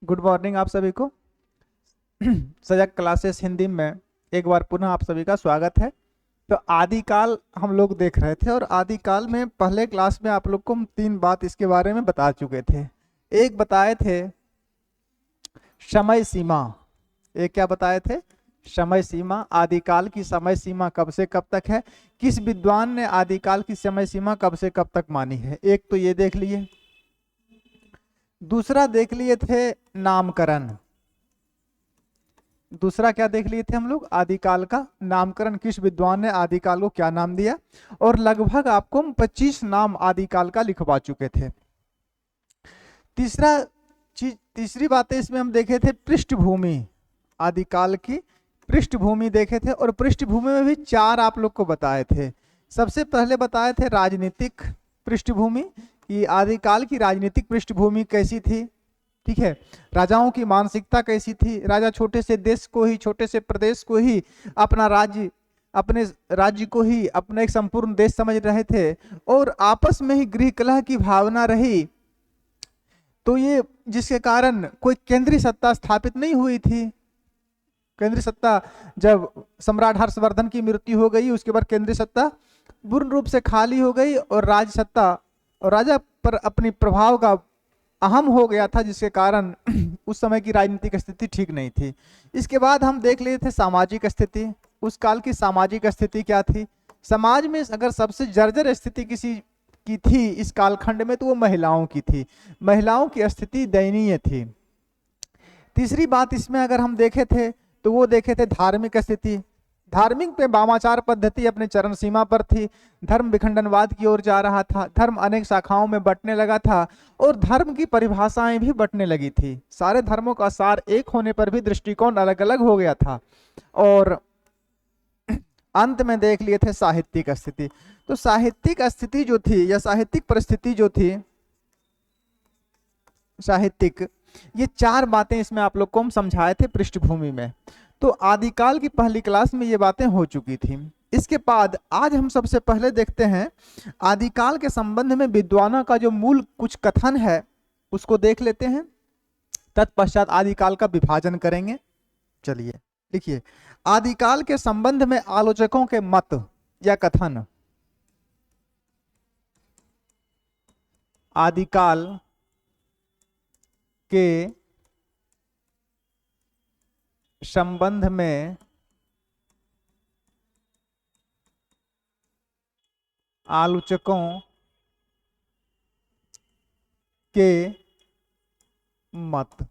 Good morning आप सभी को। सजग क्लासेस हिंदी में एक बार पुनः आप सभी का स्वागत है। तो आदिकाल हम लोग देख रहे थे और आदिकाल में पहले क्लास में आप लोग को हम तीन बात इसके बारे में बता चुके थे। एक बताए थे समय सीमा। एक क्या बताए थे? समय सीमा। आदिकाल की समय सीमा कब से कब तक है, किस विद्वान ने आदिकाल की समय सीमा कब से कब तक मानी है, एक तो ये देख लिए। दूसरा देख लिए थे नामकरण। दूसरा क्या देख लिए थे हम लोग? आदिकाल का नामकरण, किस विद्वान ने आदिकाल को क्या नाम दिया। और लगभग आपको हम 25 नाम आदिकाल का लिखवा चुके थे। तीसरा चीज, तीसरी बातें इसमें हम देखे थे पृष्ठभूमि। आदिकाल की पृष्ठभूमि देखे थे और पृष्ठभूमि में भी चार आप लोग को बताए थे। सबसे पहले बताए थे राजनीतिक पृष्ठभूमि, कि आदिकाल की राजनीतिक पृष्ठभूमि कैसी थी। ठीक है, राजाओं की मानसिकता कैसी थी। राजा छोटे से देश को ही, छोटे से प्रदेश को ही अपना राज्य, अपने राज्य को ही अपना एक संपूर्ण देश समझ रहे थे और आपस में ही गृह कलह की भावना रही। तो ये जिसके कारण कोई केंद्रीय सत्ता स्थापित नहीं हुई थी। केंद्रीय सत्ता, जब सम्राट हर्षवर्धन की मृत्यु हो गई उसके बाद केंद्रीय सत्ता पूर्ण रूप से खाली हो गई और राज सत्ता और राजा पर अपनी प्रभाव का अहम हो गया था, जिसके कारण उस समय की राजनीतिक स्थिति ठीक नहीं थी। इसके बाद हम देख लिए थे सामाजिक स्थिति। उस काल की सामाजिक स्थिति क्या थी। समाज में अगर सबसे जर्जर स्थिति किसी की थी इस कालखंड में तो वो महिलाओं की थी। महिलाओं की स्थिति दयनीय थी। तीसरी बात इसमें अगर हम देखे थे तो वो देखे थे धार्मिक स्थिति। धार्मिक पे वामाचार पद्धति अपने चरम सीमा पर थी। धर्म विखंडनवाद की ओर जा रहा था। धर्म अनेक शाखाओं में बंटने लगा था और धर्म की परिभाषाएं भी बंटने लगी थी। सारे धर्मों का सार एक होने पर भी दृष्टिकोण अलग अलग हो गया था। और अंत में देख लिए थे साहित्यिक स्थिति। तो साहित्यिक स्थिति जो थी या साहित्यिक परिस्थिति जो थी, साहित्यिक, ये चार बातें इसमें आप लोग को हम समझाए थे पृष्ठभूमि में। तो आदिकाल की पहली क्लास में ये बातें हो चुकी थी। इसके बाद आज हम सबसे पहले देखते हैं आदिकाल के संबंध में विद्वानों का जो मूल कुछ कथन है उसको देख लेते हैं। तत्पश्चात आदिकाल का विभाजन करेंगे। चलिए लिखिए, आदिकाल के संबंध में आलोचकों के मत या कथन। आदिकाल के संबंध में आलोचकों के मत।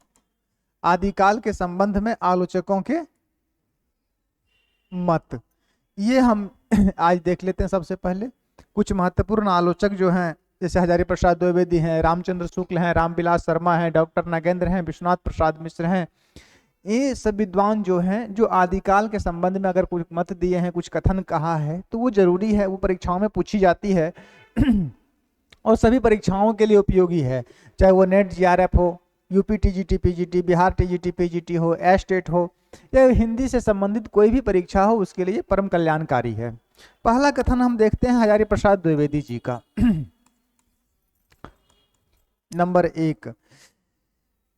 आदिकाल के संबंध में आलोचकों के मत, ये हम आज देख लेते हैं। सबसे पहले कुछ महत्वपूर्ण आलोचक जो हैं, जैसे हजारी प्रसाद द्विवेदी हैं, रामचंद्र शुक्ल हैं, रामविलास शर्मा हैं, डॉक्टर नागेंद्र हैं, विश्वनाथ प्रसाद मिश्र हैं। ये सब विद्वान जो हैं, जो आदिकाल के संबंध में अगर कुछ मत दिए हैं, कुछ कथन कहा है, तो वो जरूरी है, वो परीक्षाओं में पूछी जाती है और सभी परीक्षाओं के लिए उपयोगी है। चाहे वो नेट जीआरएफ हो, UP TGT PGT, Bihar TGT PGT हो, एस्टेट हो, या हिंदी से संबंधित कोई भी परीक्षा हो, उसके लिए परम कल्याणकारी है। पहला कथन हम देखते हैं हजारी प्रसाद द्विवेदी जी का। नंबर 1,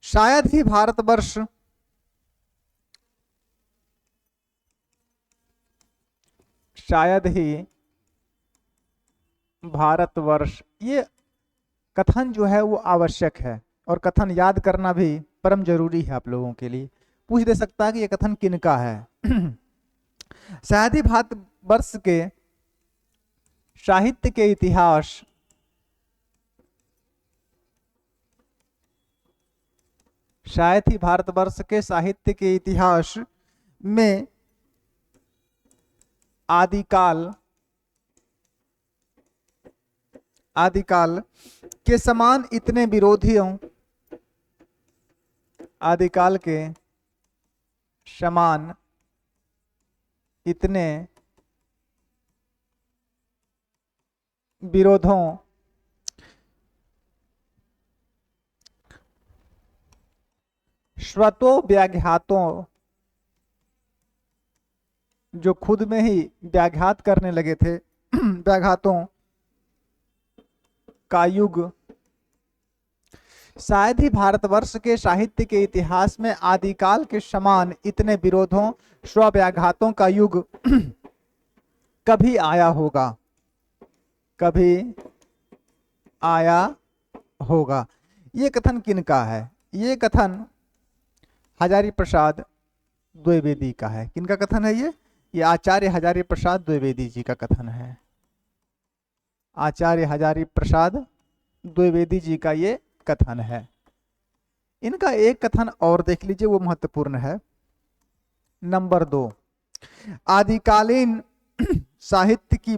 शायद ही भारतवर्ष शायद ही भारतवर्ष, ये कथन जो है वो आवश्यक है और कथन याद करना भी परम जरूरी है आप लोगों के लिए। पूछ दे सकता है कि ये कथन किनका है। शायद ही भारतवर्ष के साहित्य के इतिहास, शायद ही भारतवर्ष के साहित्य के इतिहास में आदिकाल के समान इतने विरोधियों, आदिकाल के समान इतने विरोधों स्वतः व्याघातों, जो खुद में ही व्याघात करने लगे थे, व्याघातों का युग शायद ही भारतवर्ष के साहित्य के इतिहास में आदिकाल के समान इतने विरोधों, स्वव्याघातों का युग कभी आया होगा, कभी आया होगा। ये कथन किनका है? ये कथन हजारी प्रसाद द्विवेदी का है। किनका कथन है ये आचार्य हजारी प्रसाद द्विवेदी जी का कथन है। आचार्य हजारी प्रसाद द्विवेदी जी का ये कथन है। इनका एक कथन और देख लीजिए, वो महत्वपूर्ण है। नंबर 2, आदिकालीन साहित्य की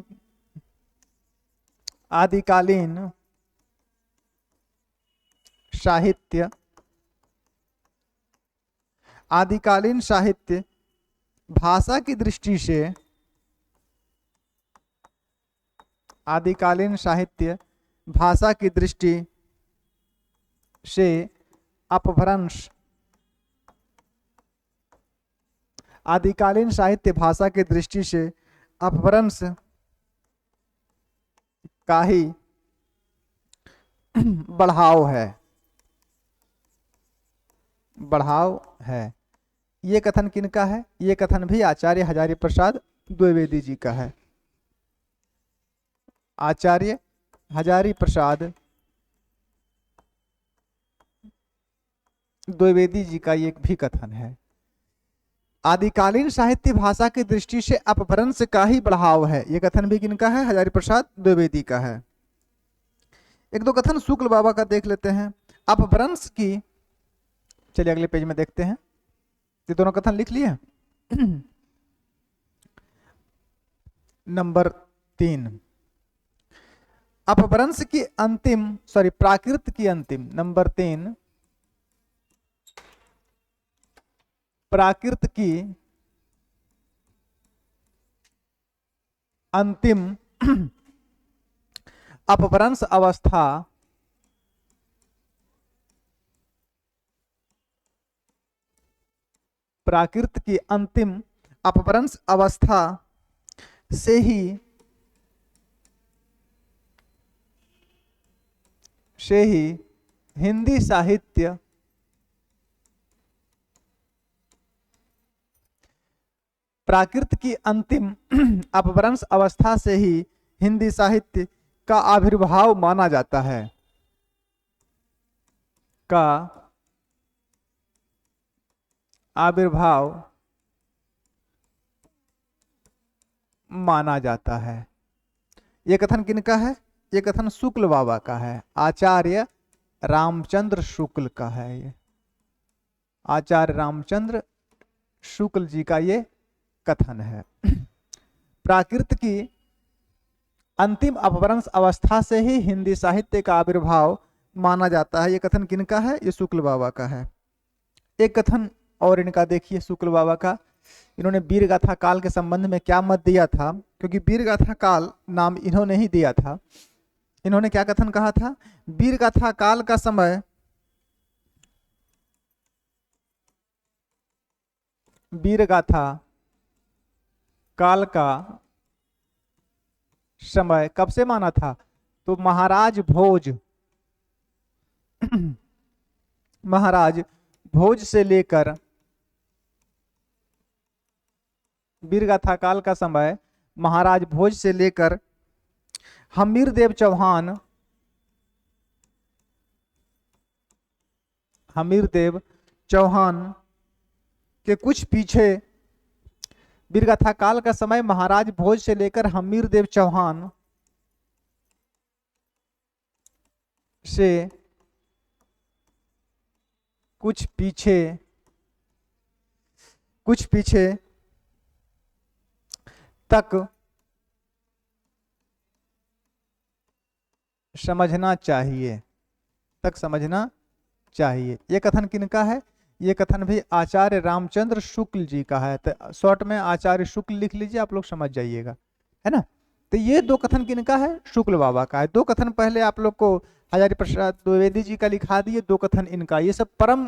आदिकालीन साहित्य भाषा की दृष्टि से, आदिकालीन साहित्य भाषा की दृष्टि से अपभ्रंश, आदिकालीन साहित्य भाषा की दृष्टि से अपभ्रंश का ही बढ़ाव है। ये कथन किनका है? ये कथन भी आचार्य हजारी प्रसाद द्विवेदी जी का है। आचार्य हजारी प्रसाद द्विवेदी जी का ये भी कथन है। आदिकालीन साहित्य भाषा की दृष्टि से अपभ्रंश का ही बढ़ाव है। ये कथन भी किनका है? हजारी प्रसाद द्विवेदी का है। एक दो कथन शुक्ल बाबा का देख लेते हैं। अपभ्रंश की, चलिए अगले पेज में देखते हैं। ये दोनों कथन लिख लिए। नंबर 3, अपभ्रंश की अंतिम, प्राकृत की अंतिम। नंबर 3, प्राकृत की अंतिम अपभ्रंश अवस्था प्राकृत की अंतिम अपभ्रंश अवस्था से ही हिंदी साहित्य प्राकृत की अंतिम अपभ्रंश अवस्था से ही हिंदी साहित्य का आविर्भाव माना जाता है, का आविर्भाव माना जाता है। यह कथन किनका है? यह कथन शुक्ल बाबा का है। आचार्य रामचंद्र शुक्ल का है। ये आचार्य रामचंद्र शुक्ल जी का ये कथन है। प्राकृत की अंतिम अपभ्रंश अवस्था से ही हिंदी साहित्य का आविर्भाव माना जाता है। यह कथन किनका है? ये शुक्ल बाबा का है। एक कथन और इनका देखिए शुक्ल बाबा का। इन्होंने वीरगाथा काल के संबंध में क्या मत दिया था? क्योंकि वीरगाथा काल नाम इन्होंने ही दिया था। इन्होंने क्या कथन कहा था? वीरगाथा काल का समय वीरगाथा काल का समय कब से माना था? तो महाराज भोज से लेकर, वीरगाथा काल का समय महाराज भोज से लेकर हमीरदेव चौहान के कुछ पीछे, वीरगाथा काल का समय महाराज भोज से लेकर हमीरदेव चौहान से कुछ पीछे तक समझना चाहिए। ये कथन किनका है? ये कथन भी आचार्य रामचंद्र शुक्ल जी का है। तो शॉर्ट में आचार्य शुक्ल लिख लीजिए, आप लोग समझ जाइएगा, है ना। तो ये दो कथन किनका है? शुक्ल बाबा का है। दो कथन पहले आप लोग को हजारी प्रसाद द्विवेदी जी का लिखा दिए, दो कथन इनका। ये सब परम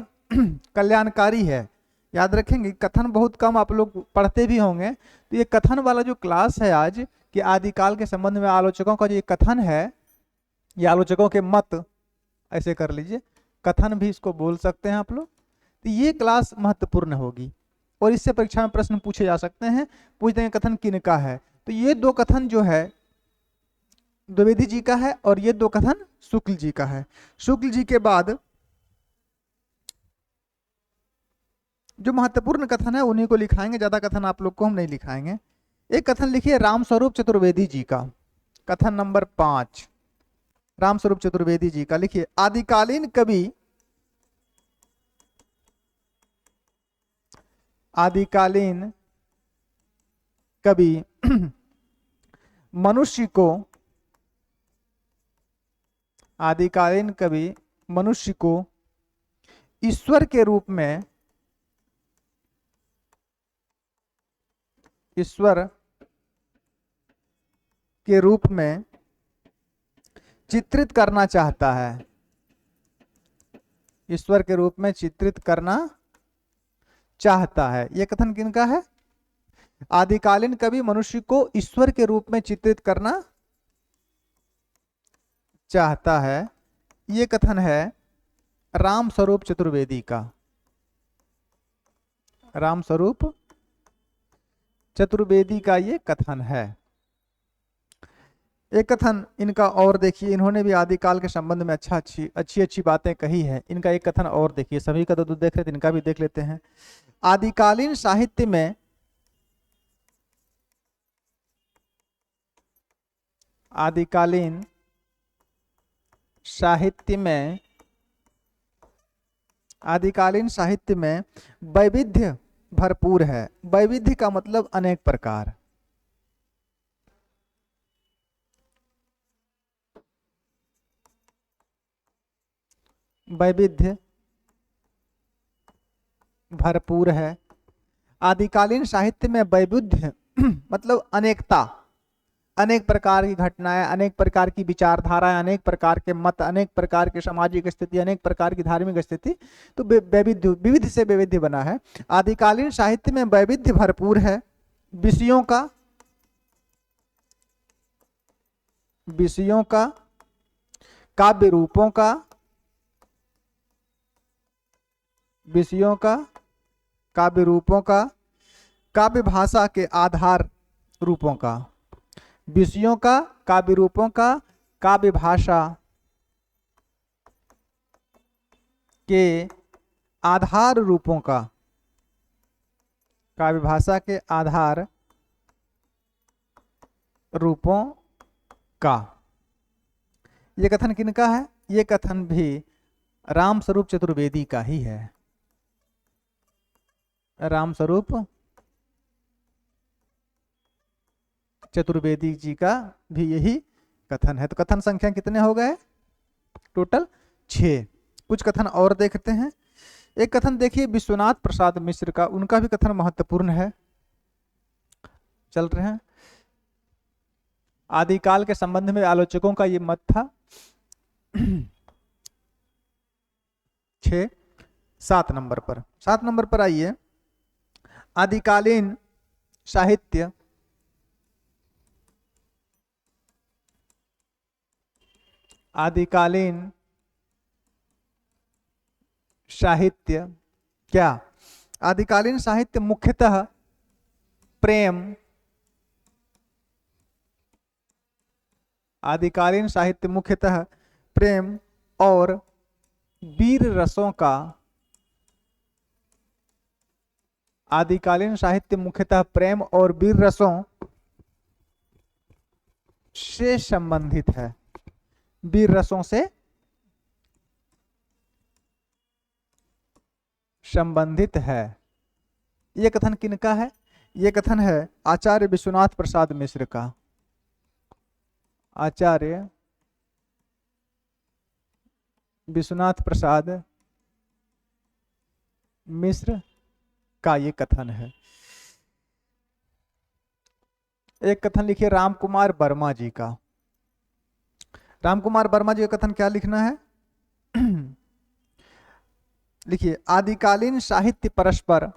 कल्याणकारी है, याद रखेंगे। कथन बहुत कम आप लोग पढ़ते भी होंगे। तो ये कथन वाला जो क्लास है आज, कि आदिकाल के संबंध में आलोचकों का जो कथन है, ये आलोचकों के मत, ऐसे कर लीजिए, कथन भी इसको बोल सकते हैं आप लोग। तो ये क्लास महत्वपूर्ण होगी और इससे परीक्षा में प्रश्न पूछे जा सकते हैं। पूछ देंगे कथन किनका है, तो ये दो कथन जो है द्विवेदी जी का है और ये दो कथन शुक्ल जी का है। शुक्ल जी के बाद जो महत्वपूर्ण कथन है उन्हीं को लिखाएंगे, ज्यादा कथन आप लोग को हम नहीं लिखाएंगे। एक कथन लिखिए रामस्वरूप चतुर्वेदी जी का, कथन नंबर 5 रामस्वरूप चतुर्वेदी जी का। लिखिए आदिकालीन कवि, आदिकालीन कवि मनुष्य को, आदिकालीन कवि मनुष्य को ईश्वर के रूप में, ईश्वर के रूप में चित्रित करना चाहता है, ईश्वर के रूप में चित्रित करना चाहता है। यह कथन किनका है? आदिकालीन कवि मनुष्य को ईश्वर के रूप में चित्रित करना चाहता है, यह कथन है रामस्वरूप चतुर्वेदी का, रामस्वरूप चतुर्वेदी का ये कथन है। एक कथन इनका और देखिए, इन्होंने भी आदिकाल के संबंध में अच्छी बातें कही है। इनका एक कथन और देखिए, सभी का तो देख रहे थे, इनका भी देख लेते हैं। आदिकालीन साहित्य में, आदिकालीन साहित्य में, आदिकालीन साहित्य में वैविध्य भरपूर है। वैविध्य का मतलब अनेक प्रकार, वैविध्य भरपूर है। आदिकालीन साहित्य में वैविध्य मतलब अनेकता, अनेक प्रकार की घटनाएं, अनेक प्रकार की विचारधाराएं, अनेक प्रकार के मत, अनेक प्रकार की सामाजिक स्थिति, अनेक प्रकार की धार्मिक स्थिति, तो वैविध्य, विविध से वैविध्य बना है। आदिकालीन साहित्य में वैविध्य भरपूर है, विषयों का, विषयों का, काव्य रूपों का, विषयों का, काव्य रूपों का, काव्य भाषा के आधार रूपों का, विषयों का, काव्य रूपों का, काव्य भाषा के आधार रूपों का, काव्य भाषा के आधार रूपों का। यह कथन किनका है? यह कथन भी रामस्वरूप चतुर्वेदी का ही है, रामस्वरूप चतुर्वेदी जी का भी यही कथन है। तो कथन संख्या कितने हो गए? टोटल 6। कुछ कथन और देखते हैं। एक कथन देखिए विश्वनाथ प्रसाद मिश्र का, उनका भी कथन महत्वपूर्ण है। चल रहे हैं, आदिकाल के संबंध में आलोचकों का ये मत था। 6 7 नंबर पर, 7 नंबर पर आइए। आदिकालीन साहित्य, आदिकालीन साहित्य क्या? आदिकालीन साहित्य मुख्यतः प्रेम, आदिकालीन साहित्य मुख्यतः प्रेम और वीर रसों का, आदिकालीन साहित्य मुख्यतः प्रेम और वीर रसों से संबंधित है, वीर रसों से संबंधित है। यह कथन किनका है? यह कथन है आचार्य विश्वनाथ प्रसाद मिश्र का, आचार्य विश्वनाथ प्रसाद मिश्र का ये कथन है। एक कथन लिखिए रामकुमार वर्मा जी का। रामकुमार वर्मा जी का कथन क्या लिखना है? लिखिए आदिकालीन साहित्य परस्पर,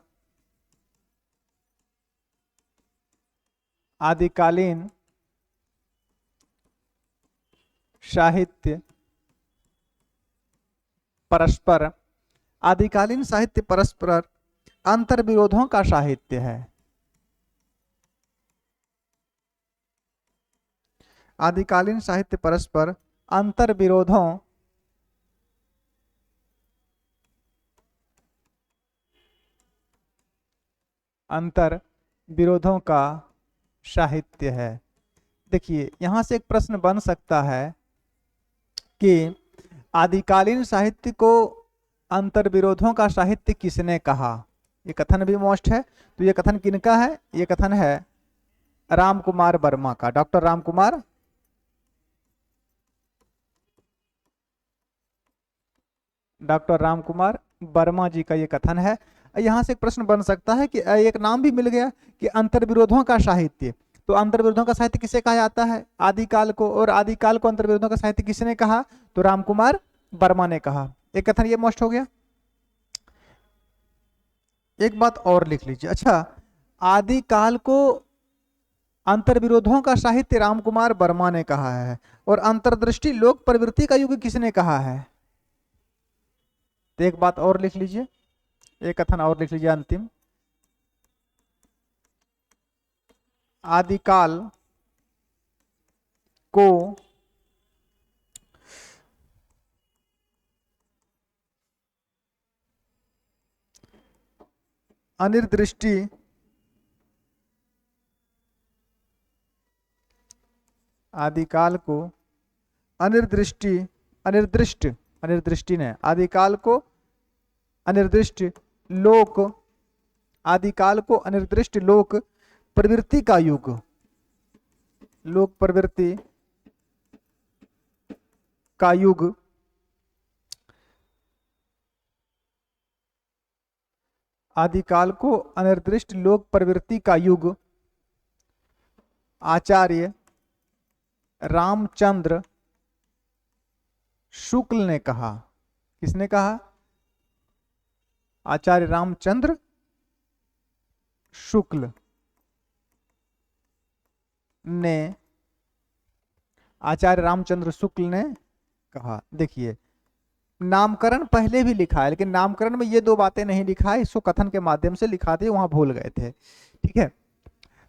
आदिकालीन साहित्य परस्पर, आदिकालीन साहित्य परस्पर अंतर विरोधों का साहित्य है। आदिकालीन साहित्य परस्पर अंतर विरोधों का साहित्य है। देखिए यहां से एक प्रश्न बन सकता है कि आदिकालीन साहित्य को अंतर विरोधों का साहित्य किसने कहा। ये कथन भी मोस्ट है। तो ये कथन किनका है? ये कथन है राम कुमार वर्मा का, डॉक्टर राम कुमार वर्मा जी का ये कथन है। यहां से एक प्रश्न बन सकता है कि एक नाम भी मिल गया कि अंतर विरोधों का साहित्य। तो अंतर विरोधों का साहित्य किसे कहा जाता है? आदिकाल को। और आदिकाल को अंतर विरोधों का साहित्य किसने कहा? तो राम कुमार वर्मा ने कहा। एक कथन ये मोस्ट हो गया। एक बात और लिख लीजिए। अच्छा, आदिकाल को अंतर विरोधों का साहित्य राम कुमार वर्मा ने कहा है और अंतर्दृष्टि लोक प्रवृत्ति का युग किसने कहा है? तो एक बात और लिख लीजिए, एक कथन और लिख लीजिए अंतिम। आदिकाल को अनिर्दृष्टि आदिकाल को अनिर्दृष्टि अनिर्दृष्टि ने आदिकाल को अनिर्दिष्ट लोक आदिकाल को अनिर्दिष्ट लोक प्रवृत्ति का युग, लोक प्रवृत्ति का युग आदिकाल को अनिर्दिष्ट लोक प्रवृत्ति का युग आचार्य रामचंद्र शुक्ल ने कहा। किसने कहा? आचार्य रामचंद्र शुक्ल ने, आचार्य रामचंद्र शुक्ल ने कहा। देखिए नामकरण पहले भी लिखा है, लेकिन नामकरण में ये दो बातें नहीं लिखा है, इसको कथन के माध्यम से लिखा दिए, वहां भूल गए थे। ठीक है,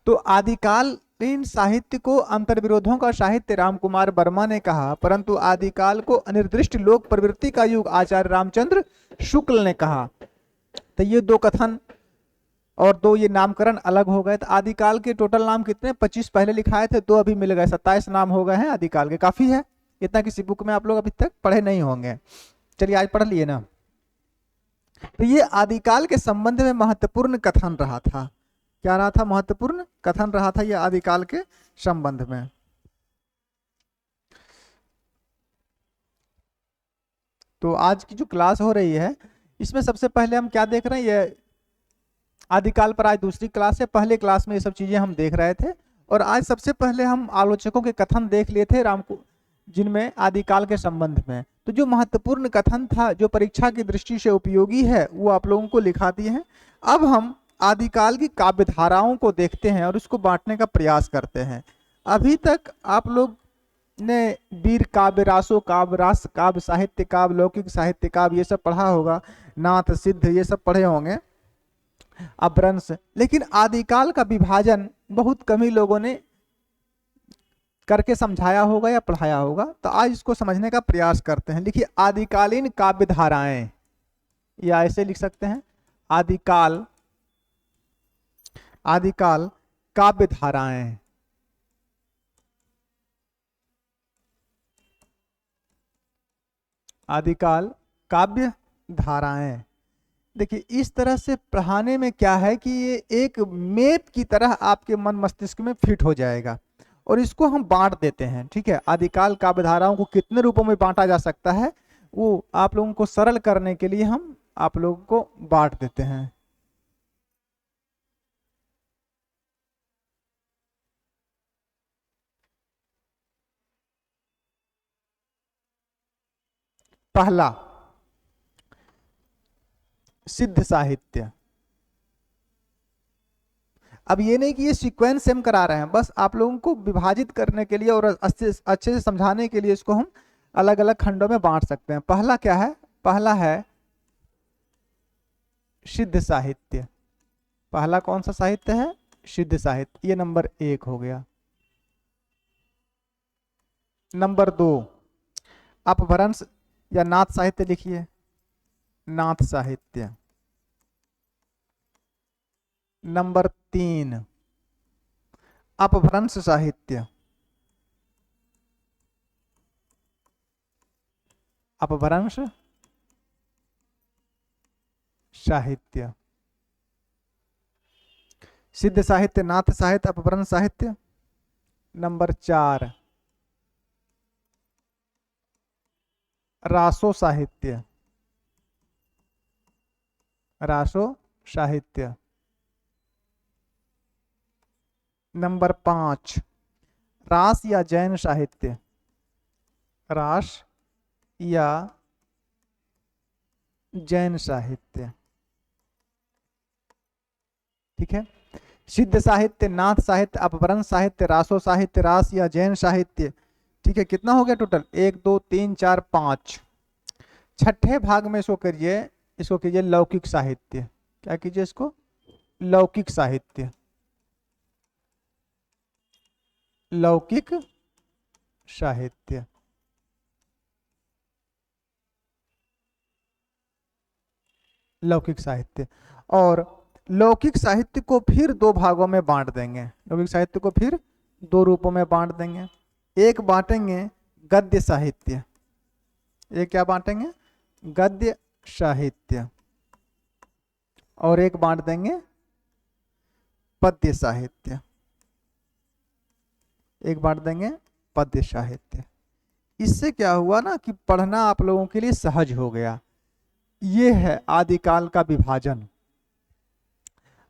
तो आदिकालीन साहित्य को अंतर विरोधों का साहित्य राम कुमार वर्मा ने कहा, परंतु आदिकाल को अनिर्दिष्ट लोक प्रवृत्ति का युग आचार्य रामचंद्र शुक्ल ने कहा। तो ये दो कथन और दो ये नामकरण अलग हो गए। तो आदिकाल के टोटल नाम कितने? 25 पहले लिखाए थे, 2 अभी मिल गए, 27 नाम हो गए हैं आदिकाल के। काफी है, इतना किसी बुक में आप लोग अभी तक पढ़े नहीं होंगे। चलिए आज पढ़ लिए ना। तो ये आदिकाल के संबंध में महत्वपूर्ण कथन रहा था। क्या रहा था? महत्वपूर्ण कथन रहा था यह आदिकाल के संबंध में। तो आज की जो क्लास हो रही है इसमें सबसे पहले हम क्या देख रहे हैं? ये आदिकाल पर आज दूसरी क्लास है। पहले क्लास में ये सब चीजें हम देख रहे थे और आज सबसे पहले हम आलोचकों के कथन देख लिए थे राम को, जिनमें आदिकाल के संबंध में। तो जो महत्वपूर्ण कथन था, जो परीक्षा की दृष्टि से उपयोगी है, वो आप लोगों को लिखा दिए हैं। अब हम आदिकाल की काव्य धाराओं को देखते हैं और उसको बांटने का प्रयास करते हैं। अभी तक आप लोग ने वीर काव्य, रासो काव्य, रास काव्य, साहित्य काव्य, लौकिक साहित्य काव्य, ये सब पढ़ा होगा, नाथ सिद्ध ये सब पढ़े होंगे, अपभ्रंश। लेकिन आदिकाल का विभाजन बहुत कम ही लोगों ने करके समझाया होगा या पढ़ाया होगा। तो आज इसको समझने का प्रयास करते हैं। लिखिए आदिकालीन काव्य धाराएं, या ऐसे लिख सकते हैं आदिकाल काव्य धाराएं। आदिकाल काव्य धाराएं। देखिए इस तरह से पढ़ाने में क्या है कि ये एक मैप की तरह आपके मन मस्तिष्क में फिट हो जाएगा और इसको हम बांट देते हैं। ठीक है, आदिकाल काव्य धाराओं को कितने रूपों में बांटा जा सकता है वो आप लोगों को सरल करने के लिए हम आप लोगों को बांट देते हैं। पहला सिद्ध साहित्य। अब ये नहीं कि ये सीक्वेंस सेम करा रहे हैं, बस आप लोगों को विभाजित करने के लिए और अच्छे से समझाने के लिए इसको हम अलग अलग खंडों में बांट सकते हैं। पहला क्या है? पहला है सिद्ध साहित्य। पहला कौन सा साहित्य है? सिद्ध साहित्य, ये नंबर 1 हो गया। नंबर 2 अपभ्रंश या नाथ साहित्य लिखिए, नाथ साहित्य। नंबर 3 अपभ्रंश साहित्य, अपभ्रंश साहित्य। सिद्ध साहित्य, नाथ साहित्य, अपभ्रंश साहित्य। नंबर 4 रासो साहित्य, रासो साहित्य। नंबर 5 रास या जैन साहित्य, रास या जैन साहित्य। ठीक है, सिद्ध साहित्य, नाथ साहित्य, अपभ्रंश साहित्य, रासो साहित्य, रास या जैन साहित्य। ठीक है, कितना हो गया टोटल? 1 2 3 4 5। छठे भाग में इसको करिए, इसको कीजिए लौकिक साहित्य। क्या कीजिए इसको? लौकिक साहित्य, लौकिक साहित्य। लौकिक साहित्य। और लौकिक साहित्य को फिर 2 भागों में बांट देंगे। लौकिक साहित्य को फिर 2 रूपों में बांट देंगे। एक बांटेंगे गद्य साहित्य, एक क्या बांटेंगे? गद्य साहित्य। और एक बांट देंगे पद्य साहित्य, एक बांट देंगे पद्य साहित्य। इससे क्या हुआ ना कि पढ़ना आप लोगों के लिए सहज हो गया। ये है आदिकाल का विभाजन।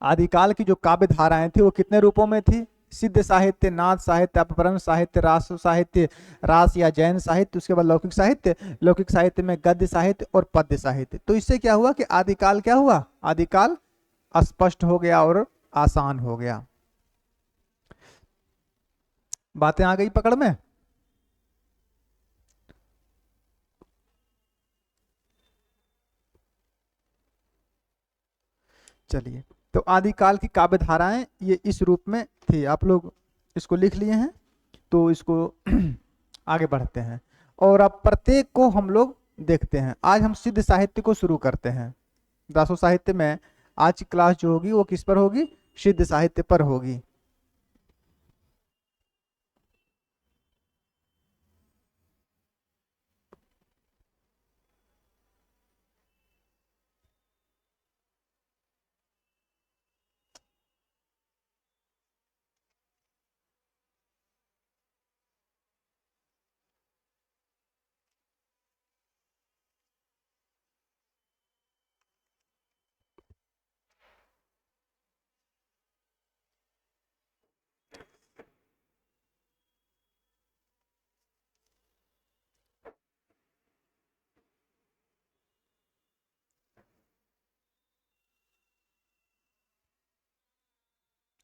आदिकाल की जो काव्य धाराएं थी वो कितने रूपों में थी? सिद्ध साहित्य, नाथ साहित्य, अपभ्रंश साहित्य, रास साहित्य, रास या जैन साहित्य, उसके बाद लौकिक साहित्य। लौकिक साहित्य में गद्य साहित्य और पद्य साहित्य। तो इससे क्या हुआ कि आदिकाल क्या हुआ? आदिकाल स्पष्ट हो गया और आसान हो गया। बातें आ गई पकड़ में? चलिए, तो आदिकाल की काव्य धाराएं ये इस रूप में थी। आप लोग इसको लिख लिए हैं, तो इसको आगे बढ़ते हैं और अब प्रत्येक को हम लोग देखते हैं। आज हम सिद्ध साहित्य को शुरू करते हैं। दासो साहित्य में आज की क्लास जो होगी वो किस पर होगी? सिद्ध साहित्य पर होगी।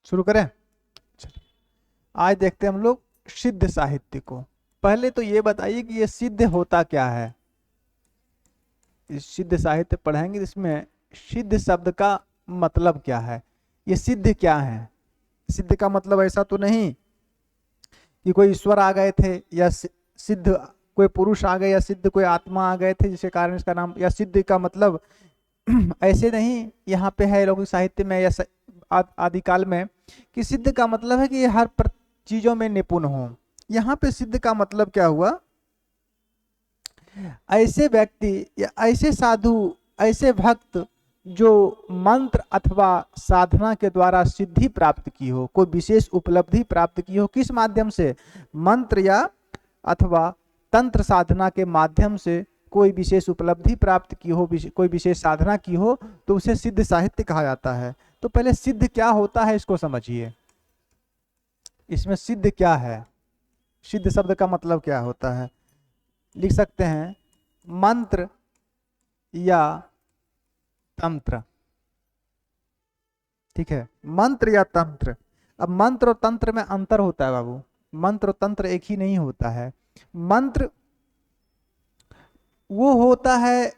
शुरू करें? चलिए, आज देखते हैं हम लोग सिद्ध साहित्य को। पहले तो ये बताइए कि ये सिद्ध होता क्या है। इस सिद्ध साहित्य पढ़ेंगे, इसमें सिद्ध शब्द का मतलब क्या है, ये सिद्ध क्या है। सिद्ध का मतलब ऐसा तो नहीं कि कोई ईश्वर आ गए थे, या सिद्ध कोई पुरुष आ गए, या सिद्ध कोई आत्मा आ गए थे जिसके कारण इसका नाम, या सिद्ध का मतलब ऐसे नहीं यहाँ पे है लौकिक साहित्य में या आदिकाल में कि सिद्ध का मतलब है कि ये हर चीजों में निपुण हो। यहाँ पे सिद्ध का मतलब क्या हुआ? ऐसे व्यक्ति या ऐसे साधु, ऐसे भक्त जो मंत्र अथवा साधना के द्वारा सिद्धि प्राप्त की हो, कोई विशेष उपलब्धि प्राप्त की हो। किस माध्यम से? मंत्र या अथवा तंत्र साधना के माध्यम से कोई विशेष उपलब्धि प्राप्त की हो, कोई विशेष साधना की हो, तो उसे सिद्ध साहित्य कहा जाता है। तो पहले सिद्ध क्या होता है इसको समझिए। इसमें सिद्ध क्या है? सिद्ध शब्द का मतलब क्या होता है? लिख सकते हैं मंत्र या तंत्र। ठीक है, मंत्र या तंत्र। अब मंत्र और तंत्र में अंतर होता है बाबू। मंत्र और तंत्र एक ही नहीं होता है। मंत्र वो होता है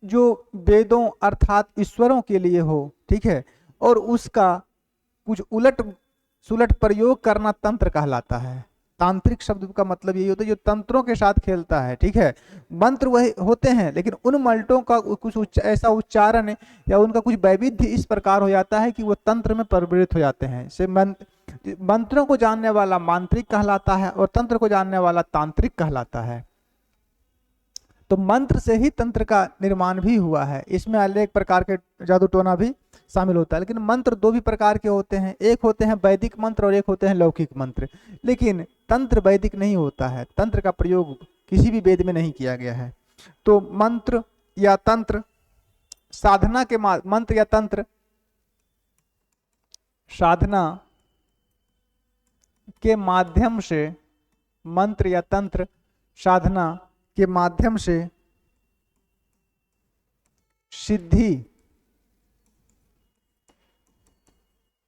जो वेदों अर्थात ईश्वरों के लिए हो, ठीक है, और उसका कुछ उलट सुलट प्रयोग करना तंत्र कहलाता है। तांत्रिक शब्द का मतलब यही होता है जो तंत्रों के साथ खेलता है, ठीक है। मंत्र वही होते हैं लेकिन उन मंत्रों का कुछ ऐसा उच्चारण या उनका कुछ वैविध्य इस प्रकार हो जाता है कि वो तंत्र में परिवर्तित हो जाते हैं। से मंत्रों को जानने वाला मांत्रिक कहलाता है और तंत्र को जानने वाला तांत्रिक कहलाता है। तो मंत्र से ही तंत्र का निर्माण भी हुआ है। इसमें अनेक प्रकार के जादू टोना भी शामिल होता है, लेकिन मंत्र दो भी प्रकार के होते हैं, एक होते हैं वैदिक मंत्र और एक होते हैं लौकिक मंत्र। लेकिन तंत्र वैदिक नहीं होता है, तंत्र का प्रयोग किसी भी वेद में नहीं किया गया है। तो मंत्र या तंत्र साधना के मंत्र या तंत्र साधना के माध्यम से, मंत्र या तंत्र साधना के माध्यम से सिद्धि,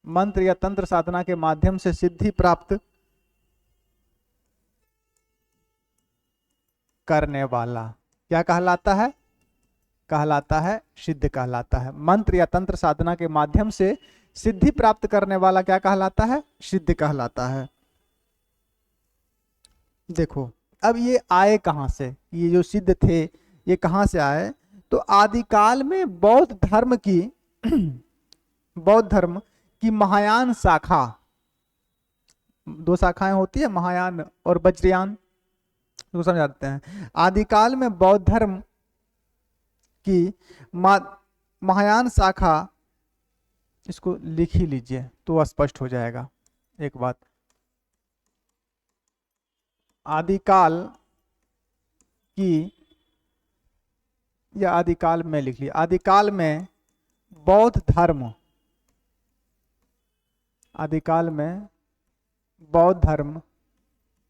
मंत्र या तंत्र साधना के माध्यम से सिद्धि प्राप्त करने वाला क्या कहलाता है? कहलाता है सिद्ध कहलाता है। मंत्र या तंत्र साधना के माध्यम से सिद्धि प्राप्त करने वाला क्या कहलाता है? सिद्ध कहलाता है। देखो अब ये आए कहां से, ये जो सिद्ध थे ये कहां से आए? तो आदिकाल में बौद्ध धर्म की बौद्ध धर्म की महायान शाखा, दो शाखाएं होती है महायान और वज्रयान, तो समझाते हैं। आदिकाल में बौद्ध धर्म की महायान शाखा, इसको लिख ही लीजिए तो स्पष्ट हो जाएगा एक बात। आदिकाल की, या आदिकाल में लिख लिया, आदिकाल में बौद्ध धर्म, आदिकाल में बौद्ध धर्म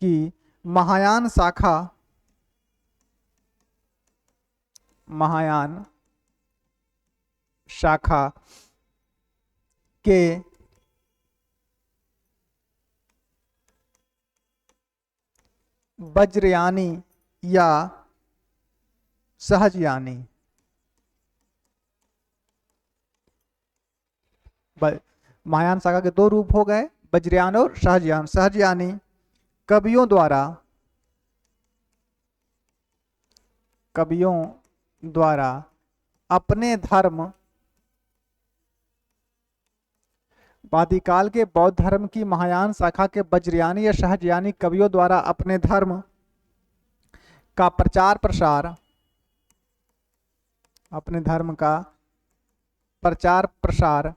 की महायान शाखा, महायान शाखा के वज्रयानी या सहजयानी, महायान शाखा के दो रूप हो गए, वज्रयान और सहजयान। सहजयानी कवियों द्वारा अपने धर्म, आदिकाल के बौद्ध धर्म की महायान शाखा के वज्रयानी या सहजयानी कवियों द्वारा अपने धर्म का प्रचार प्रसार, अपने धर्म का प्रचार प्रसार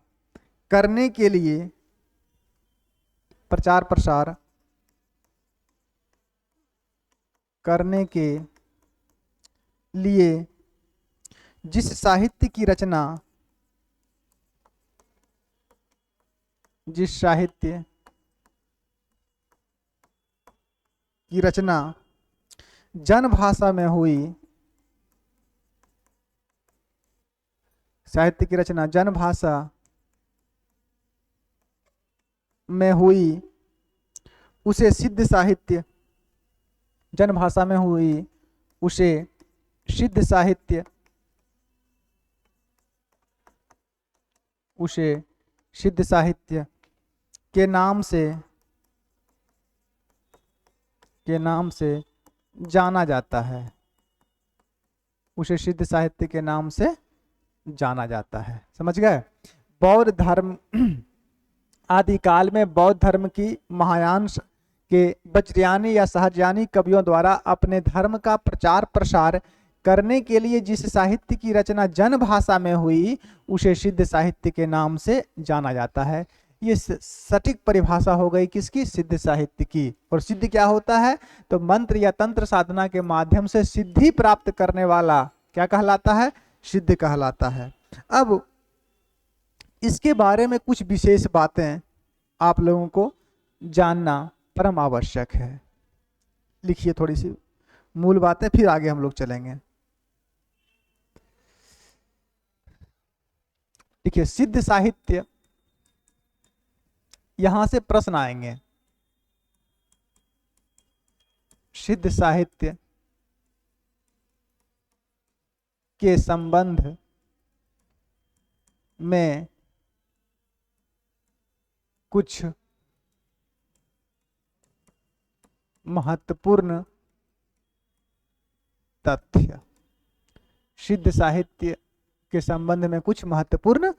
करने के लिए, प्रचार प्रसार करने के लिए जिस साहित्य की रचना, जिस साहित्य की रचना जन भाषा में हुई, साहित्य की रचना जन भाषा में हुई उसे सिद्ध साहित्य, जन भाषा में हुई उसे सिद्ध साहित्य, उसे सिद्ध साहित्य के नाम से जाना जाता है, उसे सिद्ध साहित्य के नाम से जाना जाता है। समझ गए? बौद्ध धर्म आदिकाल में बौद्ध धर्म की महायान के वज्रयानी या सहजयानी कवियों द्वारा अपने धर्म का प्रचार प्रसार करने के लिए जिस साहित्य की रचना जन भाषा में हुई उसे सिद्ध साहित्य के नाम से जाना जाता है। ये सटीक परिभाषा हो गई किसकी? सिद्ध साहित्य की। और सिद्ध क्या होता है? तो मंत्र या तंत्र साधना के माध्यम से सिद्धि प्राप्त करने वाला क्या कहलाता है? सिद्ध कहलाता है। अब इसके बारे में कुछ विशेष बातें आप लोगों को जानना परम आवश्यक है। लिखिए थोड़ी सी मूल बातें, फिर आगे हम लोग चलेंगे। देखिए सिद्ध साहित्य, यहां से प्रश्न आएंगे। सिद्ध साहित्य के संबंध में कुछ महत्वपूर्ण तथ्य। सिद्ध साहित्य के संबंध में कुछ महत्वपूर्ण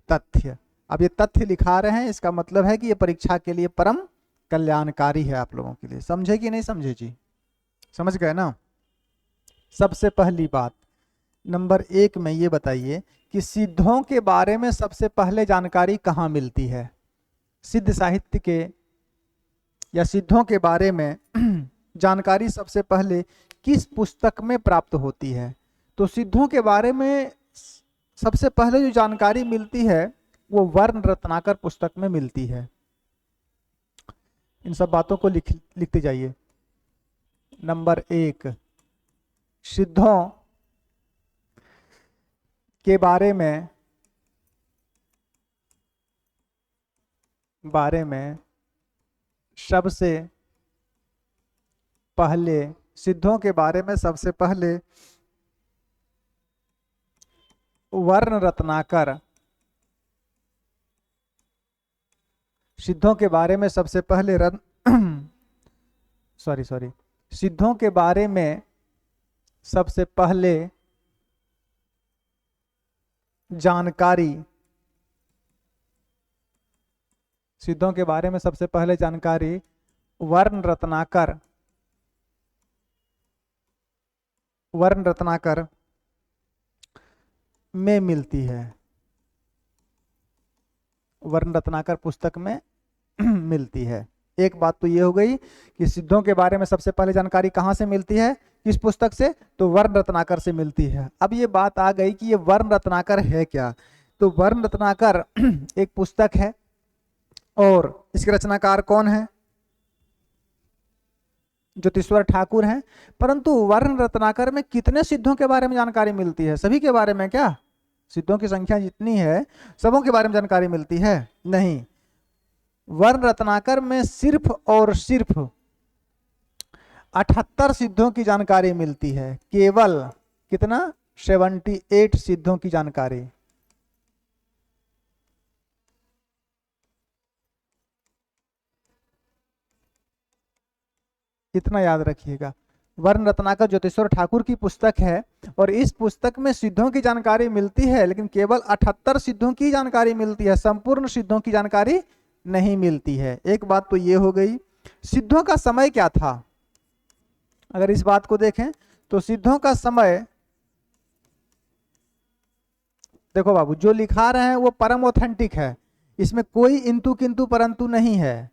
तथ्य। अब ये तथ्य लिखा रहे हैं, इसका मतलब है कि ये परीक्षा के लिए परम कल्याणकारी है आप लोगों के लिए। समझे कि नहीं समझे जी? समझ गए ना? सबसे पहली बात नंबर 1 में ये बताइए कि सिद्धों के बारे में सबसे पहले जानकारी कहाँ मिलती है? सिद्ध साहित्य के या सिद्धों के बारे में जानकारी सबसे पहले किस पुस्तक में प्राप्त होती है? तो सिद्धों के बारे में सबसे पहले जो जानकारी मिलती है वो वर्ण रत्नाकर पुस्तक में मिलती है। इन सब बातों को लिखते जाइए। नंबर 1, सिद्धों के बारे में सबसे पहले सिद्धों के बारे में सबसे पहले वर्ण रत्नाकर, सिद्धों के बारे में सबसे पहले सिद्धों के बारे में सबसे पहले जानकारी, सिद्धों के बारे में सबसे पहले जानकारी वर्ण रत्नाकर में मिलती है। वर्ण रत्नाकर पुस्तक में मिलती है। एक बात तो ये हो गई कि सिद्धों के बारे में सबसे पहले जानकारी कहाँ से मिलती है, किस पुस्तक से? तो वर्ण रत्नाकर से मिलती है। अब ये बात आ गई कि ये वर्ण रत्नाकर है क्या? तो वर्ण रत्नाकर एक पुस्तक है और इसके रचनाकार कौन है? ज्योतिश्वर ठाकुर हैं। परंतु वर्ण रत्नाकर में कितने सिद्धों के बारे में जानकारी मिलती है? सभी के बारे में क्या? सिद्धों की संख्या जितनी है सबों के बारे में जानकारी मिलती है? नहीं, वर्ण रत्नाकर में सिर्फ और सिर्फ 78 सिद्धों की जानकारी मिलती है। केवल कितना? 78 सिद्धों की जानकारी। इतना याद रखिएगा। वर्ण रत्नाकर ज्योतिश्वर ठाकुर की पुस्तक है और इस पुस्तक में सिद्धों की जानकारी मिलती है, लेकिन केवल 78 सिद्धों की जानकारी मिलती है, संपूर्ण सिद्धों की जानकारी नहीं मिलती है। एक बात तो ये हो गई। सिद्धों का समय क्या था? अगर इस बात को देखें तो सिद्धों का समय, देखो बाबू, जो लिखा रहे हैं वो परम ऑथेंटिक है, इसमें कोई इंतु किंतु परंतु नहीं है,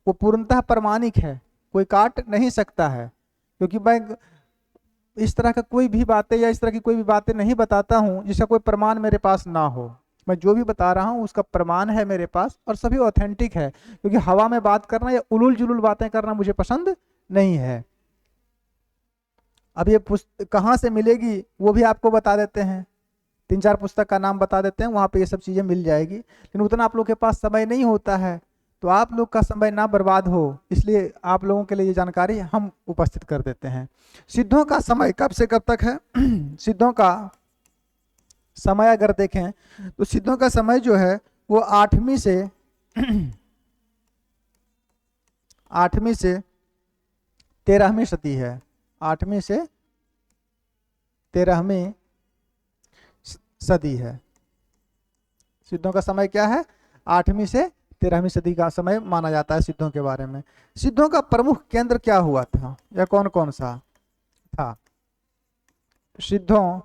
वो पूर्णतः प्रमाणिक है, कोई काट नहीं सकता है। क्योंकि मैं इस तरह का कोई भी बातें या इस तरह की कोई भी बातें नहीं बताता हूं जिसका कोई प्रमाण मेरे पास ना हो। मैं जो भी बता रहा हूं उसका प्रमाण है मेरे पास और सभी ऑथेंटिक है। क्योंकि हवा में बात करना या उलूल जुलूल बातें करना मुझे पसंद नहीं है। अब ये पुस्तक कहाँ से मिलेगी वो भी आपको बता देते हैं। 3-4 पुस्तक का नाम बता देते हैं, वहां पे ये सब चीजें मिल जाएगी। लेकिन उतना आप लोग के पास समय नहीं होता है, तो आप लोग का समय ना बर्बाद हो इसलिए आप लोगों के लिए ये जानकारी हम उपस्थित कर देते हैं। सिद्धों का समय कब से कब तक है? सिद्धों का समय अगर देखें तो सिद्धों का समय जो है वो 8वीं से 13वीं सदी है। 8वीं से 13वीं सदी है। सिद्धों का समय क्या है? 8वीं से 13वीं सदी का समय माना जाता है सिद्धों के बारे में। सिद्धों का प्रमुख केंद्र क्या हुआ था या कौन कौन सा था? सिद्धों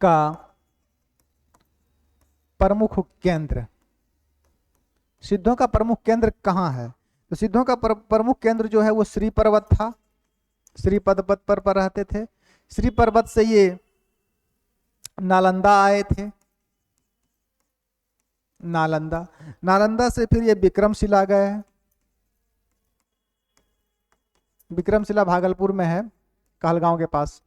का प्रमुख केंद्र, सिद्धों का प्रमुख केंद्र कहाँ है? तो सिद्धों का प्रमुख केंद्र जो है वो श्री पर्वत था। श्री पर्वत पर रहते थे। श्री पर्वत से ये नालंदा आए थे। नालंदा से फिर ये विक्रमशिला गए। विक्रमशिला भागलपुर में है, कहलगांव के पास।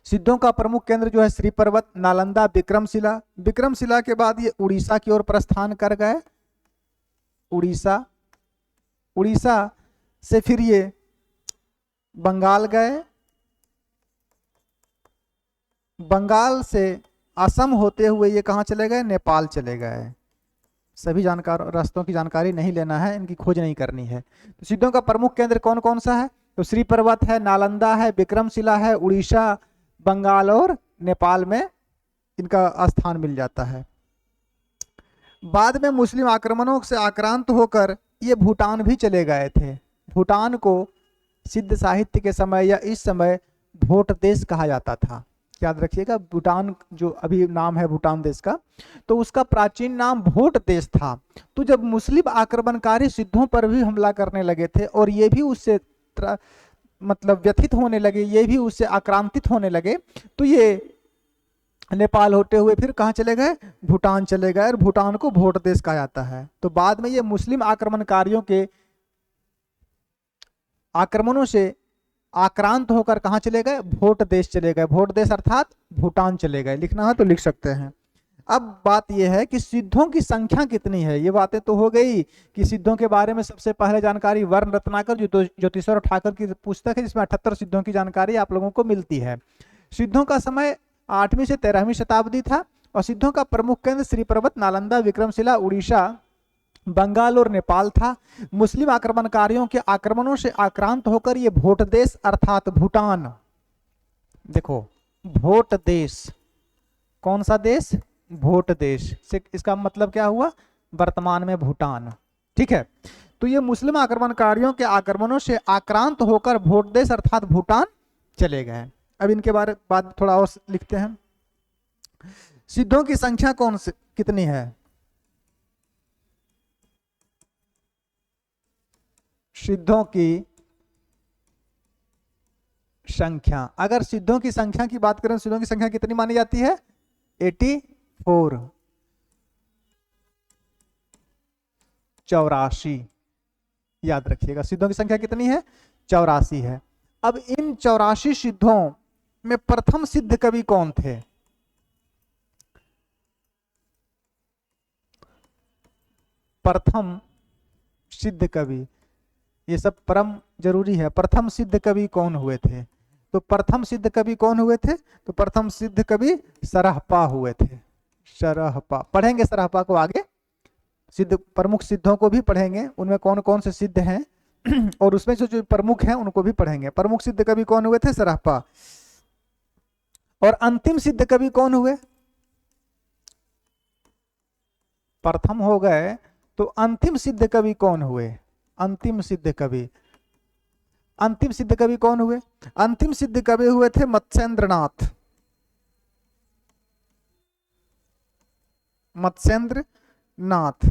सिद्धों का प्रमुख केंद्र जो है श्री पर्वत, नालंदा, विक्रमशिला। विक्रमशिला के बाद ये उड़ीसा की ओर प्रस्थान कर गए। उड़ीसा से फिर ये बंगाल गए। बंगाल से असम होते हुए ये कहाँ चले गए, नेपाल चले गए। सभी जानकार रास्तों की जानकारी नहीं लेना है, इनकी खोज नहीं करनी है। तो सिद्धों का प्रमुख केंद्र कौन कौन सा है, तो श्री पर्वत है, नालंदा है, विक्रमशिला है, उड़ीसा, बंगाल और नेपाल में इनका स्थान मिल जाता है। बाद में मुस्लिम आक्रमणों से आक्रांत होकर ये भूटान भी चले गए थे। भूटान को सिद्ध साहित्य के समय या इस समय भोट देश कहा जाता था। याद रखिएगा, भूटान जो अभी नाम है भूटान देश का, तो उसका प्राचीन नाम भोट देश था। तो जब मुस्लिम आक्रमणकारी सिद्धों पर भी हमला करने लगे थे और ये भी उससे मतलब व्यथित होने लगे, ये भी उससे आक्रांतित होने लगे, तो ये नेपाल होते हुए फिर कहाँ चले गए, भूटान चले गए, और भूटान को भोट देश कहा जाता है। तो बाद में ये मुस्लिम आक्रमणकारियों के आक्रमणों से आक्रांत होकर कहाँ चले गए, भोट देश चले गए। भोट देश अर्थात भूटान चले गए। लिखना है तो लिख सकते हैं। अब बात यह है कि सिद्धों की संख्या कितनी है। ये बातें तो हो गई कि सिद्धों के बारे में सबसे पहले जानकारी वर्ण रत्नाकर जो ज्योतिषवर ठाकर की पुस्तक है, जिसमें 78 सिद्धों की जानकारी आप लोगों को मिलती है। सिद्धों का समय 8वीं से 13वीं शताब्दी था और सिद्धों का प्रमुख केंद्र श्री पर्वत, नालंदा, विक्रमशिला, उड़ीसा, बंगाल और नेपाल था। मुस्लिम आक्रमणकारियों के आक्रमणों से आक्रांत होकर ये भोट देश अर्थात भूटान, देखो भोट देश, कौन सा देश, भोट देश से, इसका मतलब क्या हुआ, वर्तमान में भूटान। ठीक है, तो ये मुस्लिम आक्रमणकारियों के आक्रमणों से आक्रांत होकर भोट देश अर्थात भूटान चले गए। अब इनके बारे बाद थोड़ा और लिखते हैं। सिद्धों की संख्या कौन सी कितनी है, सिद्धों की संख्या, अगर सिद्धों की संख्या की बात करें, सिद्धों की संख्या कितनी मानी जाती है, 84, 84। याद रखिएगा, सिद्धों की संख्या कितनी है, 84 है। अब इन 84 सिद्धों में प्रथम सिद्ध कवि कौन थे, प्रथम सिद्ध कवि, ये सब परम जरूरी है। प्रथम सिद्ध कवि कौन हुए थे, तो प्रथम सिद्ध कवि कौन हुए थे, तो प्रथम सिद्ध कवि सरहपा हुए थे। सरहपा पढ़ेंगे, सरहपा को आगे, सिद्ध प्रमुख सिद्धों को भी पढ़ेंगे, उनमें कौन कौन से सिद्ध हैं और उसमें जो प्रमुख हैं उनको भी पढ़ेंगे। प्रमुख सिद्ध कवि कौन हुए थे, सरहपा। और अंतिम सिद्ध कवि कौन हुए, प्रथम हो गए, तो अंतिम सिद्ध कवि कौन हुए, अंतिम सिद्ध कवि, अंतिम सिद्ध कवि कौन हुए, अंतिम सिद्ध कवि हुए थे मत्स्येंद्रनाथ, मत्स्येंद्रनाथ,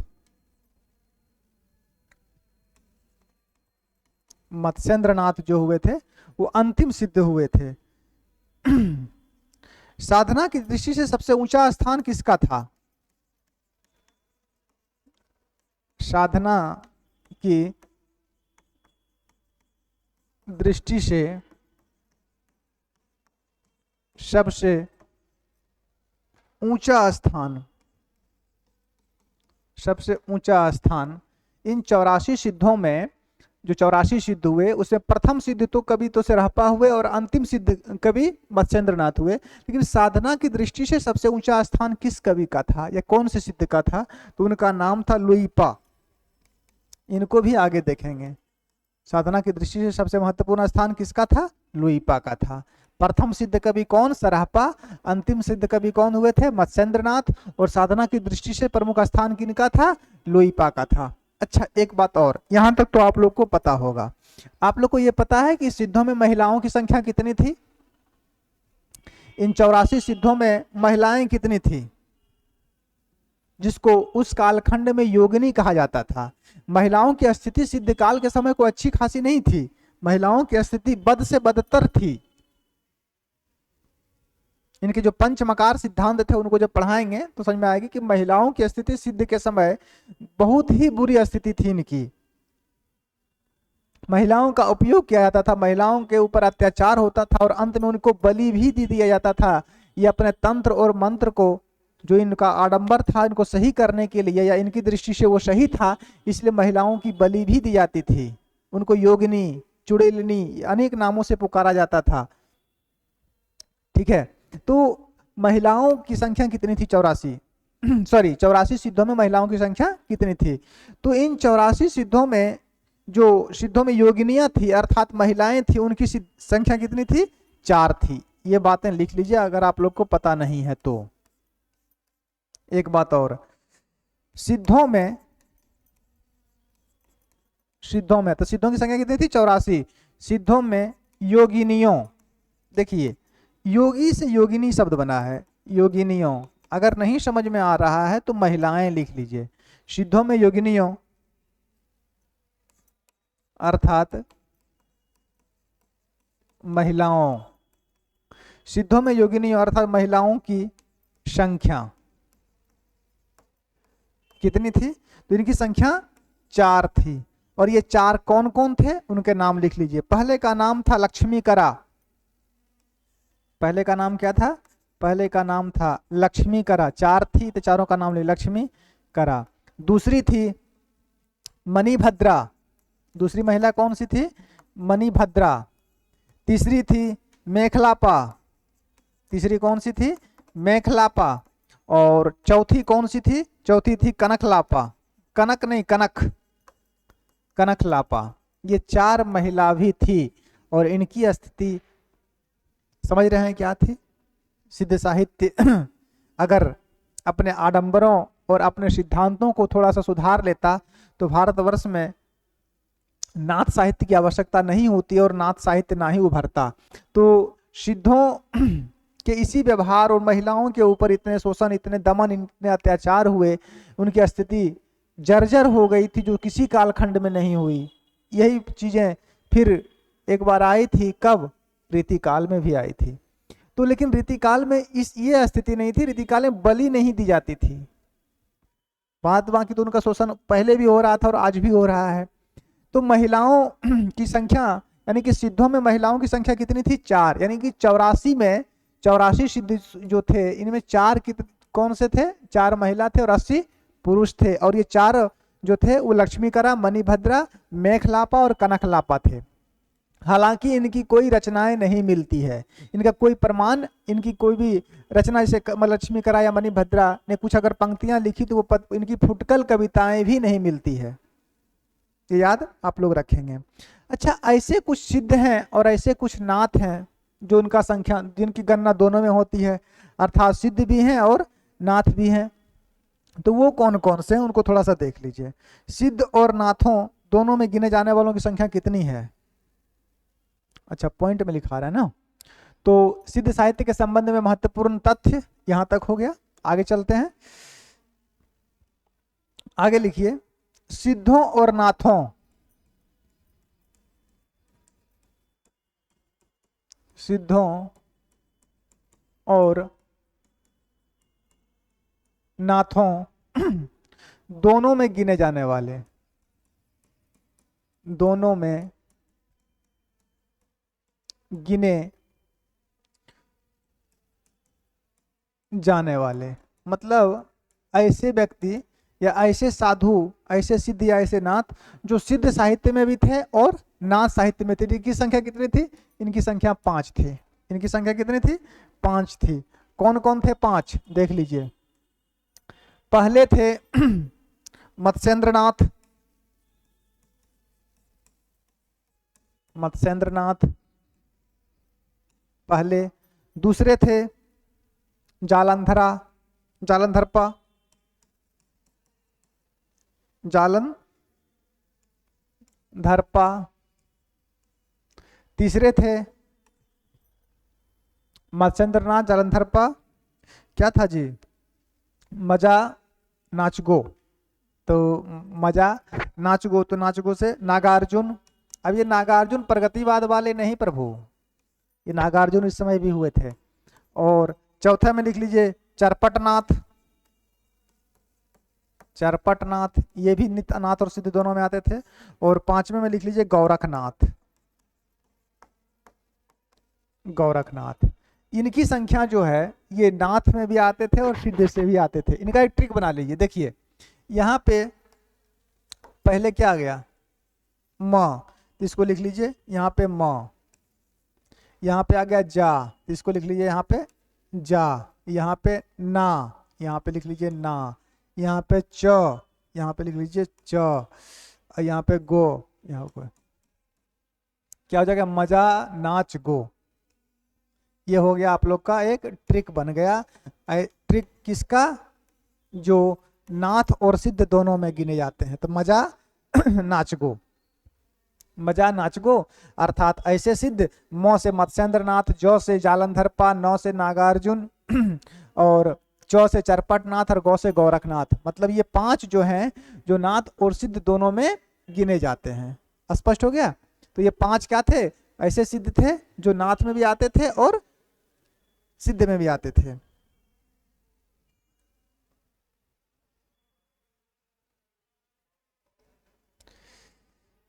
मत्स्येंद्रनाथ जो हुए थे वो अंतिम सिद्ध हुए थे। साधना की दृष्टि से सबसे ऊंचा स्थान किसका था, साधना की दृष्टि से सबसे ऊंचा स्थान, सबसे ऊंचा स्थान इन 84 सिद्धों में, जो 84 सिद्ध हुए उसमें प्रथम सिद्ध तो कवि तो सरहपा हुए और अंतिम सिद्ध कवि मत्स्येंद्रनाथ हुए। लेकिन साधना की दृष्टि से सबसे ऊंचा स्थान किस कवि का था या कौन से सिद्ध का था, तो उनका नाम था लुइपा। इनको भी आगे देखेंगे। साधना की दृष्टि से सबसे महत्वपूर्ण स्थान किसका था, लुइपा का था। प्रथम सिद्ध कवि कौन, सरहपा। अंतिम सिद्ध कवि कौन हुए थे, मत्स्येंद्रनाथ। और साधना की दृष्टि से प्रमुख स्थान किनका था, लुइपा का था। अच्छा, एक बात और, यहां तक तो आप लोग को पता होगा। आप लोग को यह पता है कि सिद्धों में महिलाओं की संख्या कितनी थी, इन 84 सिद्धों में महिलाएं कितनी थी, जिसको उस कालखंड में योगिनी कहा जाता था। महिलाओं की स्थिति सिद्ध काल के समय को अच्छी खासी नहीं थी, महिलाओं की स्थिति बद से बदतर थी। इनके जो पंचमकार सिद्धांत थे उनको जब पढ़ाएंगे तो समझ में आएगी कि महिलाओं की स्थिति सिद्ध के समय बहुत ही बुरी स्थिति थी इनकी। महिलाओं का उपयोग किया जाता था, महिलाओं के ऊपर अत्याचार होता था और अंत में उनको बलि भी दे दिया जाता था। ये अपने तंत्र और मंत्र को, जो इनका आडंबर था, इनको सही करने के लिए, या इनकी दृष्टि से वो सही था, इसलिए महिलाओं की बलि भी दी जाती थी। उनको योगिनी, चुड़ैलिनी, अनेक नामों से पुकारा जाता था। ठीक है, तो महिलाओं की संख्या कितनी थी? 84। सॉरी, 84 सिद्धों में महिलाओं की संख्या कितनी थी? तो इन 84 सिद्धों में जो सिद्धों में योगिनियां थी अर्थात महिलाएं थी, उनकी संख्या कितनी थी? 4 थी। ये बातें लिख लीजिए अगर आप लोग को पता नहीं है तो। एक बात और, सिद्धों में तो सिद्धों की संख्या कितनी थी? 84। सिद्धों में योगिनियों, देखिए योगी से योगिनी शब्द बना है, योगिनियों। अगर नहीं समझ में आ रहा है तो महिलाएं लिख लीजिए। सिद्धों में योगिनियों अर्थात महिलाओं, सिद्धों में योगिनियों अर्थात महिलाओं की संख्या कितनी थी? तो इनकी संख्या 4 थी। और ये 4 कौन कौन थे? उनके नाम लिख लीजिए। पहले का नाम था लक्ष्मीकरा। पहले का नाम क्या था? पहले का नाम था लक्ष्मीकरा। 4 थी तो चारों का नाम ले लक्ष्मीकरा। दूसरी थी मणिभद्रा। दूसरी महिला कौन सी थी? मणिभद्रा। तीसरी थी मेखलापा। तीसरी कौन सी थी? मेखलापा। और चौथी कौन सी थी? चौथी थी कनकलापा। कनक नहीं, कनक, कनकलापा। ये 4 महिला भी थी और इनकी स्थिति समझ रहे हैं क्या थी? सिद्ध साहित्य अगर अपने आडंबरों और अपने सिद्धांतों को थोड़ा सा सुधार लेता तो भारतवर्ष में नाथ साहित्य की आवश्यकता नहीं होती और नाथ साहित्य ना ही उभरता। तो सिद्धों के इसी व्यवहार और महिलाओं के ऊपर इतने शोषण, इतने दमन, इतने अत्याचार हुए, उनकी स्थिति जर्जर हो गई थी जो किसी कालखंड में नहीं हुई। यही चीजें फिर एक बार आई थी, कब? रीतिकाल में भी आई थी। तो लेकिन रीतिकाल में ये स्थिति नहीं थी, रीतिकाल में बलि नहीं दी जाती थी। बात बाकी तो उनका शोषण पहले भी हो रहा था और आज भी हो रहा है। तो महिलाओं की संख्या यानी कि सिद्धों में महिलाओं की संख्या कितनी थी? 4। यानी कि 84 में 84 सिद्ध जो थे इनमें 4 कौन से थे? 4 महिला थे और 80 पुरुष थे। और ये 4 जो थे वो लक्ष्मीकरा, मणिभद्रा, मेखलापा और कनकलापा थे। हालांकि इनकी कोई रचनाएं नहीं मिलती है, इनका कोई प्रमाण, इनकी कोई भी रचना जैसे लक्ष्मीकरा या मणिभद्रा ने कुछ अगर पंक्तियां लिखी तो वो इनकी फुटकल कविताएं भी नहीं मिलती है। ये याद आप लोग रखेंगे। अच्छा, ऐसे कुछ सिद्ध हैं और ऐसे कुछ नाथ हैं जो उनका संख्या, जिनकी गणना दोनों में होती है, अर्थात सिद्ध भी हैं और नाथ भी हैं। तो वो कौन कौन से हैं उनको थोड़ा सा देख लीजिए। सिद्ध और नाथों दोनों में गिने जाने वालों की संख्या कितनी है? अच्छा, पॉइंट में लिखा रहा है ना। तो सिद्ध साहित्य के संबंध में महत्वपूर्ण तथ्य यहां तक हो गया। आगे चलते हैं। आगे लिखिए, सिद्धों और नाथों, सिद्धों और नाथों दोनों में गिने जाने वाले, दोनों में गिने जाने वाले मतलब ऐसे व्यक्ति या ऐसे साधु, ऐसे सिद्ध या ऐसे नाथ जो सिद्ध साहित्य में भी थे और नाथ साहित्य में थे। इनकी संख्या कितनी थी? इनकी संख्या 5 थी। इनकी संख्या कितनी थी? 5 थी। कौन कौन थे 5? देख लीजिए। पहले थे मत्स्येंद्रनाथ, मत्स्येंद्रनाथ पहले। दूसरे थे जालंधरा, जालंधरपा, जालंधरपा। तीसरे थे मत्स्येंद्रनाथ, जालंधरपा, क्या था जी? मजा नाचगो। तो मजा नाचगो, तो नाचगो से नागार्जुन। अब ये नागार्जुन प्रगतिवाद वाले नहीं प्रभु, ये नागार्जुन इस समय भी हुए थे। और चौथा में लिख लीजिए चरपटनाथ, चरपटनाथ, ये भी नित्य अनाथ और सिद्ध दोनों में आते थे। और 5वें में लिख लीजिए गोरखनाथ, गोरखनाथ। इनकी संख्या जो है ये नाथ में भी आते थे और सिद्ध से भी आते थे। इनका एक ट्रिक बना लीजिए। देखिए यहाँ पे पहले क्या आ गया? म, इसको लिख लीजिए यहाँ पे म। यहाँ पे आ गया जा, इसको लिख लीजिए यहाँ पे जा, यहाँ पे ना, यहाँ पे लिख लीजिए ना, यहाँ पे च, यहाँ पे लिख लीजिए च, और यहाँ पे गो, यहाँ पे क्या हो जाएगा, मजा नाच गो। ये हो गया आप लोग का एक ट्रिक बन गया। ट्रिक किसका, जो नाथ और सिद्ध दोनों में गिने जाते हैं। तो मजा नाच गो, मजा नाच गो अर्थात ऐसे सिद्ध, मौ से मत्स्येंद्र नाथ, जौ से जालंधर पा, नौ से नागार्जुन और चौ से चरपट नाथ और गौ से गोरखनाथ। मतलब ये 5 जो हैं जो नाथ और सिद्ध दोनों में गिने जाते हैं। स्पष्ट हो गया। तो ये 5 क्या थे, ऐसे सिद्ध थे जो नाथ में भी आते थे और सिद्ध में भी आते थे।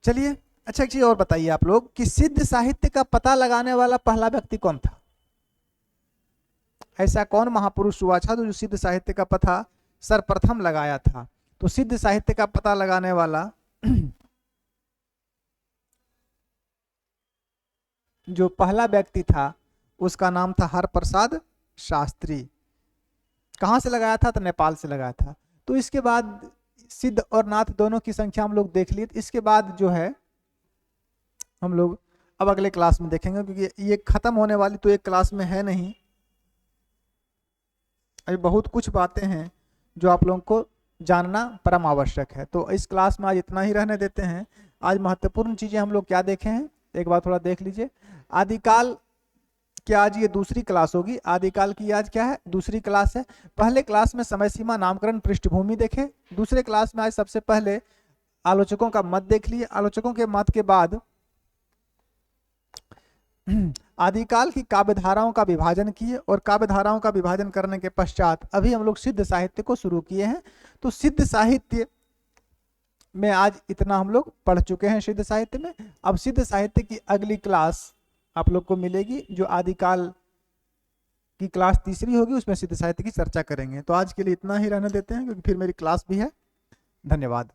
चलिए अच्छा एक चीज और बताइए आप लोग कि सिद्ध साहित्य का पता लगाने वाला पहला व्यक्ति कौन था। ऐसा कौन महापुरुष हुआ था जो सिद्ध साहित्य का पता सर्वप्रथम लगाया था। तो सिद्ध साहित्य का पता लगाने वाला जो पहला व्यक्ति था उसका नाम था हरप्रसाद शास्त्री। कहां से लगाया था, तो नेपाल से लगाया था। तो इसके बाद सिद्ध और नाथ दोनों की संख्या हम लोग देख लिए। इसके बाद जो है हम लोग अब अगले क्लास में देखेंगे, क्योंकि ये खत्म होने वाली तो एक क्लास में है नहीं, अभी बहुत कुछ बातें हैं जो आप लोगों को जानना परम आवश्यक है। तो इस क्लास में आज इतना ही रहने देते हैं। आज महत्वपूर्ण चीजें हम लोग क्या देखे हैं, एक बार थोड़ा देख लीजिए। आदिकाल की आज ये दूसरी क्लास होगी। आदिकाल की आज क्या है, दूसरी क्लास है। पहले क्लास में समय सीमा, नामकरण, पृष्ठभूमि देखे। दूसरे क्लास में आज सबसे पहले आलोचकों का मत देख लिए। आलोचकों के मत के बाद आदिकाल की काव्य धाराओं का विभाजन किए, और काव्य धाराओं का विभाजन करने के पश्चात अभी हम लोग सिद्ध साहित्य को शुरू किए हैं। तो सिद्ध साहित्य में आज इतना हम लोग पढ़ चुके हैं सिद्ध साहित्य में। अब सिद्ध साहित्य की अगली क्लास आप लोग को मिलेगी जो आदिकाल की क्लास तीसरी होगी, उसमें सिद्ध साहित्य की चर्चा करेंगे। तो आज के लिए इतना ही रहने देते हैं क्योंकि फिर मेरी क्लास भी है। धन्यवाद।